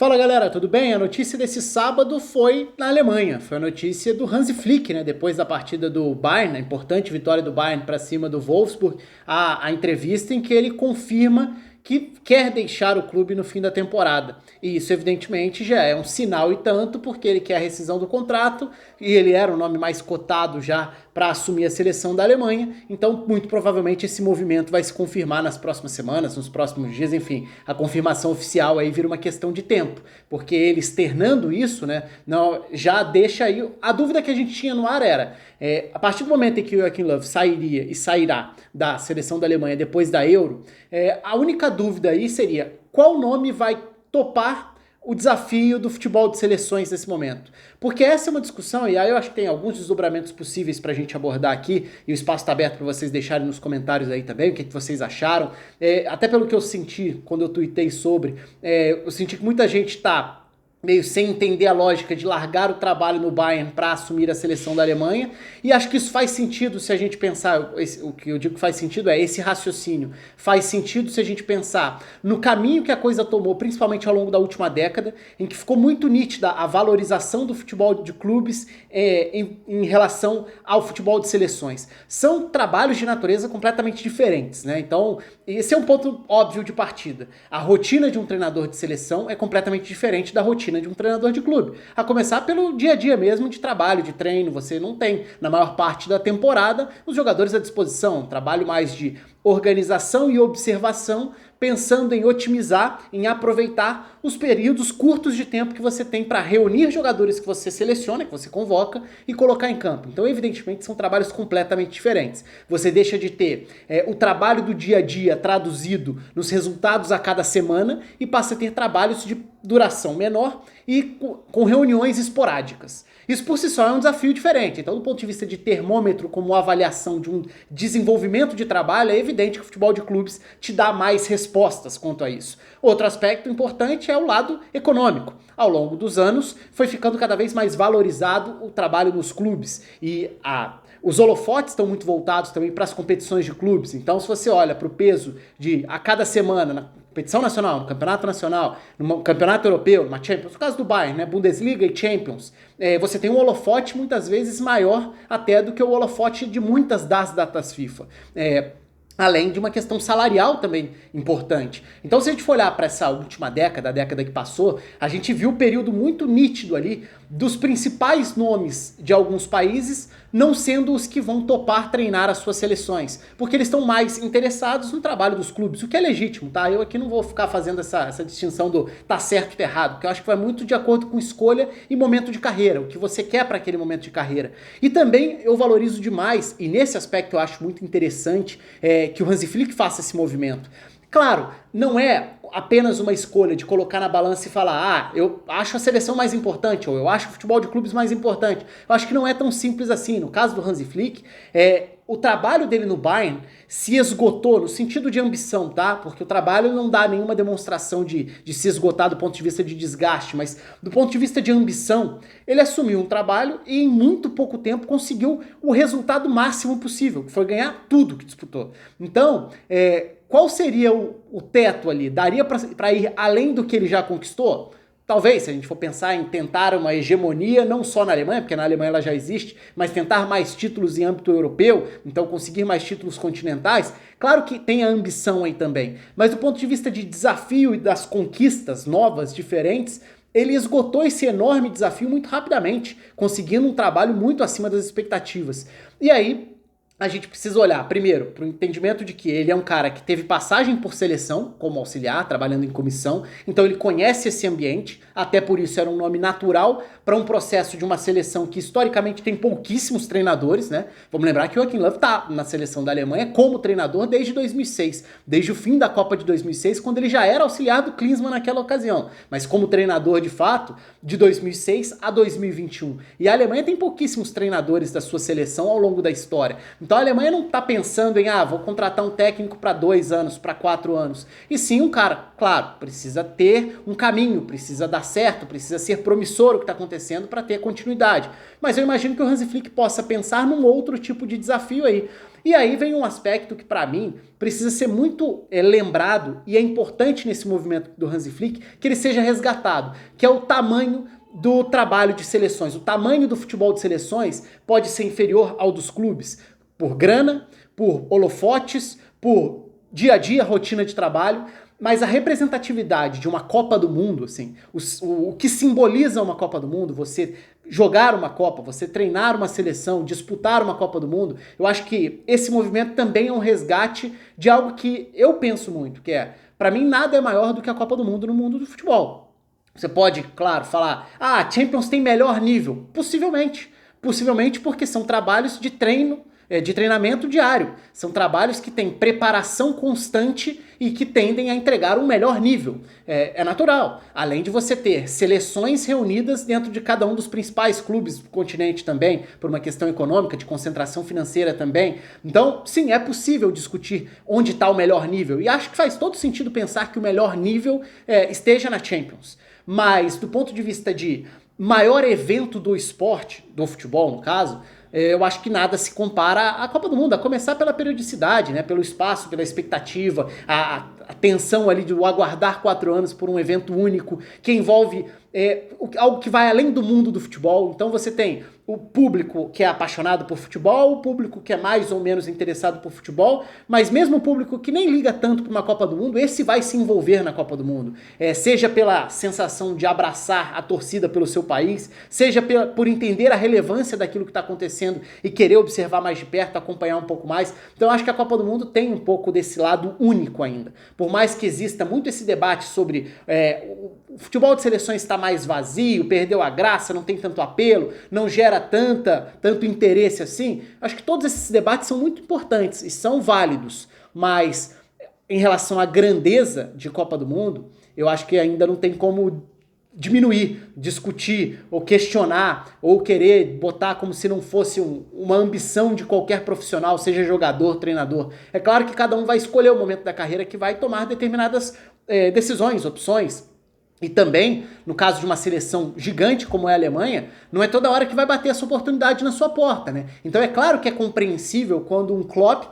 Fala galera, tudo bem? A notícia desse sábado foi na Alemanha, foi a notícia do Hansi Flick, né? Depois da partida do Bayern, a importante vitória do Bayern para cima do Wolfsburg, a entrevista em que ele confirma que quer deixar o clube no fim da temporada. E isso, evidentemente, já é um sinal e tanto, porque ele quer a rescisão do contrato, e ele era o nome mais cotado já para assumir a seleção da Alemanha, então muito provavelmente esse movimento vai se confirmar nas próximas semanas, nos próximos dias, enfim, a confirmação oficial aí vira uma questão de tempo, porque ele externando isso, né, não, já deixa aí, a dúvida que a gente tinha no ar era, a partir do momento em que o Joachim Löw sairia e sairá da seleção da Alemanha depois da Euro, a única dúvida aí seria qual nome vai topar o desafio do futebol de seleções nesse momento. Porque essa é uma discussão, e aí eu acho que tem alguns desdobramentos possíveis pra gente abordar aqui, e o espaço tá aberto para vocês deixarem nos comentários aí também, o que vocês acharam. Até pelo que eu senti quando eu tuitei sobre, eu senti que muita gente tá meio sem entender a lógica de largar o trabalho no Bayern para assumir a seleção da Alemanha, e acho que isso faz sentido se a gente pensar, o que eu digo que faz sentido é esse raciocínio, faz sentido se a gente pensar no caminho que a coisa tomou, principalmente ao longo da última década, em que ficou muito nítida a valorização do futebol de clubes em relação ao futebol de seleções. São trabalhos de natureza completamente diferentes, né? Então, esse é um ponto óbvio de partida. A rotina de um treinador de seleção é completamente diferente da rotina de um treinador de clube. A começar pelo dia a dia mesmo de trabalho, de treino, você não tem, na maior parte da temporada, os jogadores à disposição, um trabalho mais de organização e observação, pensando em otimizar, em aproveitar os períodos curtos de tempo que você tem para reunir jogadores que você seleciona, que você convoca e colocar em campo. Então, evidentemente, são trabalhos completamente diferentes. Você deixa de ter o trabalho do dia a dia traduzido nos resultados a cada semana e passa a ter trabalhos de duração menor e com reuniões esporádicas. Isso por si só é um desafio diferente. Então, do ponto de vista de termômetro como avaliação de um desenvolvimento de trabalho, é evidente que o futebol de clubes te dá mais respostas quanto a isso. Outro aspecto importante é o lado econômico. Ao longo dos anos, foi ficando cada vez mais valorizado o trabalho nos clubes e os holofotes estão muito voltados também para as competições de clubes. Então, se você olha para o peso de a cada semana na competição nacional, no campeonato nacional, no campeonato europeu, numa Champions, no caso do Bayern, né, Bundesliga e Champions, você tem um holofote muitas vezes maior até do que o holofote de muitas das datas FIFA. Além de uma questão salarial também importante. Então, se a gente for olhar para essa última década, a década que passou, a gente viu um período muito nítido ali dos principais nomes de alguns países não sendo os que vão topar treinar as suas seleções, porque eles estão mais interessados no trabalho dos clubes, o que é legítimo, tá? Eu aqui não vou ficar fazendo essa distinção do tá certo e tá errado, porque eu acho que vai muito de acordo com escolha e momento de carreira, o que você quer para aquele momento de carreira. E também eu valorizo demais, e nesse aspecto eu acho muito interessante que o Hansi Flick faça esse movimento. Claro, não é apenas uma escolha de colocar na balança e falar eu acho a seleção mais importante, ou eu acho o futebol de clubes mais importante. Eu acho que não é tão simples assim. No caso do Hansi Flick, o trabalho dele no Bayern se esgotou no sentido de ambição, tá? Porque o trabalho não dá nenhuma demonstração de se esgotar do ponto de vista de desgaste, mas do ponto de vista de ambição, ele assumiu um trabalho e em muito pouco tempo conseguiu o resultado máximo possível, que foi ganhar tudo que disputou. Então, qual seria o teto ali? Daria para ir além do que ele já conquistou? Talvez, se a gente for pensar em tentar uma hegemonia, não só na Alemanha, porque na Alemanha ela já existe, mas tentar mais títulos em âmbito europeu, então conseguir mais títulos continentais, claro que tem a ambição aí também, mas do ponto de vista de desafio e das conquistas novas, diferentes, ele esgotou esse enorme desafio muito rapidamente, conseguindo um trabalho muito acima das expectativas. E aí, a gente precisa olhar, primeiro, para o entendimento de que ele é um cara que teve passagem por seleção, como auxiliar, trabalhando em comissão, então ele conhece esse ambiente, até por isso era um nome natural para um processo de uma seleção que historicamente tem pouquíssimos treinadores, né? Vamos lembrar que o Joachim Löw está na seleção da Alemanha como treinador desde 2006, desde o fim da Copa de 2006, quando ele já era auxiliar do Klinsmann naquela ocasião, mas como treinador de fato, de 2006 a 2021. E a Alemanha tem pouquíssimos treinadores da sua seleção ao longo da história. Então a Alemanha não está pensando em, vou contratar um técnico para 2 anos, para 4 anos. E sim um cara, claro, precisa ter um caminho, precisa dar certo, precisa ser promissor o que está acontecendo para ter continuidade. Mas eu imagino que o Hansi Flick possa pensar num outro tipo de desafio aí. E aí vem um aspecto que, para mim, precisa ser muito lembrado, e é importante nesse movimento do Hansi Flick que ele seja resgatado, que é o tamanho do trabalho de seleções. O tamanho do futebol de seleções pode ser inferior ao dos clubes, por grana, por holofotes, por dia a dia, rotina de trabalho, mas a representatividade de uma Copa do Mundo, assim, o que simboliza uma Copa do Mundo, você jogar uma Copa, você treinar uma seleção, disputar uma Copa do Mundo, eu acho que esse movimento também é um resgate de algo que eu penso muito, que é, para mim nada é maior do que a Copa do Mundo no mundo do futebol. Você pode, claro, falar, Champions tem melhor nível. Possivelmente. Possivelmente porque são trabalhos de treinamento diário. São trabalhos que têm preparação constante e que tendem a entregar um melhor nível. É natural. Além de você ter seleções reunidas dentro de cada um dos principais clubes do continente também, por uma questão econômica, de concentração financeira também. Então, sim, é possível discutir onde está o melhor nível. E acho que faz todo sentido pensar que o melhor nível esteja na Champions. Mas, do ponto de vista de maior evento do esporte, do futebol no caso, eu acho que nada se compara à Copa do Mundo, a começar pela periodicidade, né, pelo espaço, pela expectativa, a tensão ali de aguardar 4 anos por um evento único, que envolve algo que vai além do mundo do futebol. Então você tem o público que é apaixonado por futebol, o público que é mais ou menos interessado por futebol, mas mesmo o público que nem liga tanto para uma Copa do Mundo, esse vai se envolver na Copa do Mundo. Seja pela sensação de abraçar a torcida pelo seu país, seja por entender a relevância daquilo que está acontecendo e querer observar mais de perto, acompanhar um pouco mais. Então eu acho que a Copa do Mundo tem um pouco desse lado único ainda. Por mais que exista muito esse debate sobre o futebol de seleções está mais vazio, perdeu a graça, não tem tanto apelo, não gera tanto interesse assim, acho que todos esses debates são muito importantes e são válidos, mas em relação à grandeza de Copa do Mundo, eu acho que ainda não tem como diminuir, discutir, ou questionar, ou querer botar como se não fosse uma ambição de qualquer profissional, seja jogador, treinador. É claro que cada um vai escolher o momento da carreira que vai tomar determinadas decisões, opções. E também, no caso de uma seleção gigante como é a Alemanha, não é toda hora que vai bater essa oportunidade na sua porta, né? Então é claro que é compreensível quando um Klopp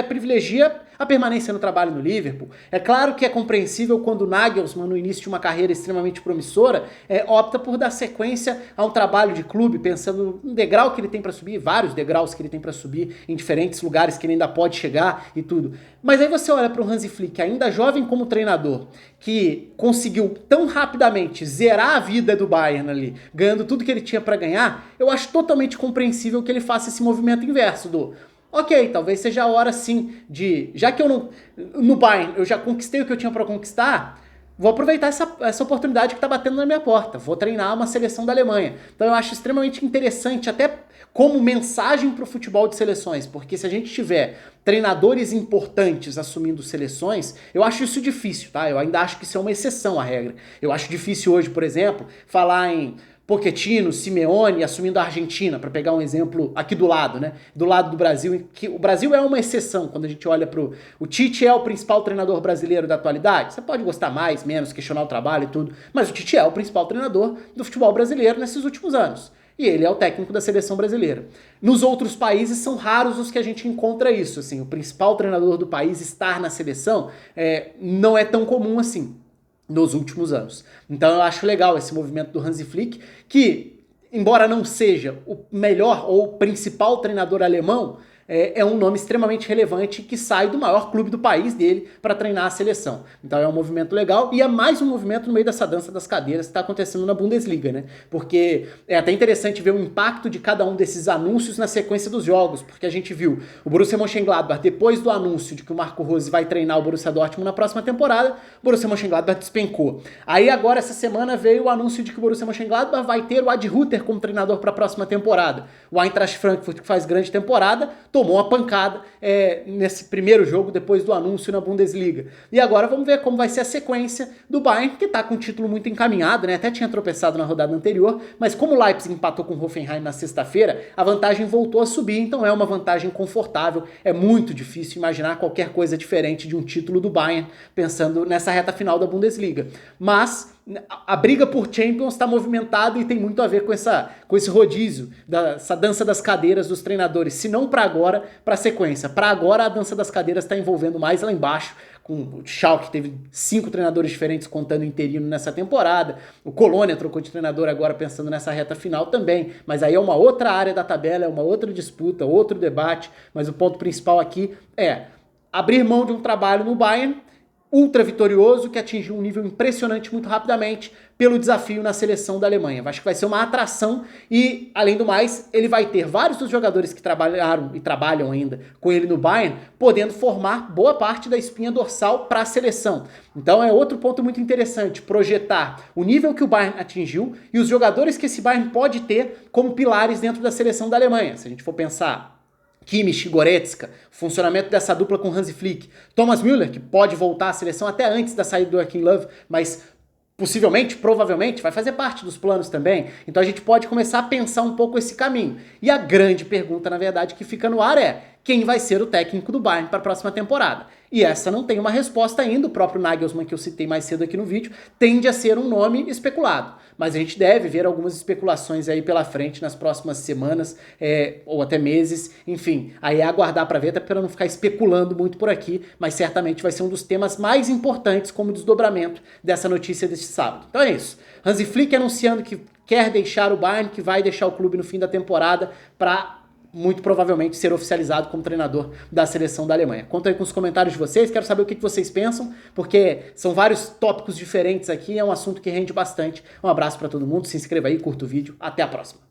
privilegia a permanência no trabalho no Liverpool. É claro que é compreensível quando o Nagelsmann, no início de uma carreira extremamente promissora, opta por dar sequência a um trabalho de clube, pensando no degrau que ele tem para subir, vários degraus que ele tem para subir em diferentes lugares que ele ainda pode chegar e tudo. Mas aí você olha para o Hansi Flick, ainda jovem como treinador, que conseguiu tão rapidamente zerar a vida do Bayern ali, ganhando tudo que ele tinha para ganhar, eu acho totalmente compreensível que ele faça esse movimento inverso do ok, talvez seja a hora sim de, já que eu não, no Bayern eu já conquistei o que eu tinha para conquistar, vou aproveitar essa oportunidade que está batendo na minha porta, vou treinar uma seleção da Alemanha. Então eu acho extremamente interessante, até como mensagem para o futebol de seleções, porque se a gente tiver treinadores importantes assumindo seleções, eu acho isso difícil, tá? Eu ainda acho que isso é uma exceção à regra. Eu acho difícil hoje, por exemplo, falar em Pochettino, Simeone assumindo a Argentina, para pegar um exemplo aqui do lado, né? Do lado do Brasil, que o Brasil é uma exceção quando a gente olha pro... O Tite é o principal treinador brasileiro da atualidade. Você pode gostar mais, menos, questionar o trabalho e tudo, mas o Tite é o principal treinador do futebol brasileiro nesses últimos anos. E ele é o técnico da seleção brasileira. Nos outros países são raros os que a gente encontra isso, assim. O principal treinador do país estar na seleção não é tão comum assim nos últimos anos. Então eu acho legal esse movimento do Hansi Flick, que, embora não seja o melhor ou o principal treinador alemão, é um nome extremamente relevante que sai do maior clube do país dele para treinar a seleção. Então é um movimento legal e é mais um movimento no meio dessa dança das cadeiras que está acontecendo na Bundesliga, né? Porque é até interessante ver o impacto de cada um desses anúncios na sequência dos jogos, porque a gente viu o Borussia Mönchengladbach, depois do anúncio de que o Marco Rose vai treinar o Borussia Dortmund na próxima temporada, o Borussia Mönchengladbach despencou. Aí agora essa semana veio o anúncio de que o Borussia Mönchengladbach vai ter o Adi Hütter como treinador para a próxima temporada. O Eintracht Frankfurt, que faz grande temporada, tomou tomou uma pancada nesse primeiro jogo depois do anúncio na Bundesliga. E agora vamos ver como vai ser a sequência do Bayern, que está com o título muito encaminhado, né? Até tinha tropeçado na rodada anterior, mas como o Leipzig empatou com o Hoffenheim na sexta-feira, a vantagem voltou a subir, então é uma vantagem confortável. É muito difícil imaginar qualquer coisa diferente de um título do Bayern, pensando nessa reta final da Bundesliga. Mas a briga por Champions está movimentada e tem muito a ver com esse rodízio, essa dança das cadeiras dos treinadores, se não para agora, para a sequência. Para agora, a dança das cadeiras está envolvendo mais lá embaixo, com o Schalke teve 5 treinadores diferentes contando interino nessa temporada, o Colônia trocou de treinador agora pensando nessa reta final também, mas aí é uma outra área da tabela, é uma outra disputa, outro debate, mas o ponto principal aqui é abrir mão de um trabalho no Bayern ultra vitorioso, que atingiu um nível impressionante muito rapidamente pelo desafio na seleção da Alemanha. Acho que vai ser uma atração e, além do mais, ele vai ter vários dos jogadores que trabalharam e trabalham ainda com ele no Bayern, podendo formar boa parte da espinha dorsal para a seleção. Então é outro ponto muito interessante, projetar o nível que o Bayern atingiu e os jogadores que esse Bayern pode ter como pilares dentro da seleção da Alemanha. Se a gente for pensar Kimmich, Goretzka, funcionamento dessa dupla com Hansi Flick, Thomas Müller, que pode voltar à seleção até antes da saída do Joachim Löw, mas possivelmente, provavelmente, vai fazer parte dos planos também. Então a gente pode começar a pensar um pouco esse caminho. E a grande pergunta, na verdade, que fica no ar é: quem vai ser o técnico do Bayern para a próxima temporada? E essa não tem uma resposta ainda. O próprio Nagelsmann, que eu citei mais cedo aqui no vídeo, tende a ser um nome especulado. Mas a gente deve ver algumas especulações aí pela frente nas próximas semanas, ou até meses. Enfim, aí é aguardar para ver, até para não ficar especulando muito por aqui, mas certamente vai ser um dos temas mais importantes como desdobramento dessa notícia deste sábado. Então é isso. Hansi Flick anunciando que quer deixar o Bayern, que vai deixar o clube no fim da temporada para muito provavelmente ser oficializado como treinador da seleção da Alemanha. Conta aí com os comentários de vocês, quero saber o que vocês pensam, porque são vários tópicos diferentes aqui, é um assunto que rende bastante. Um abraço para todo mundo, se inscreva aí, curta o vídeo, até a próxima.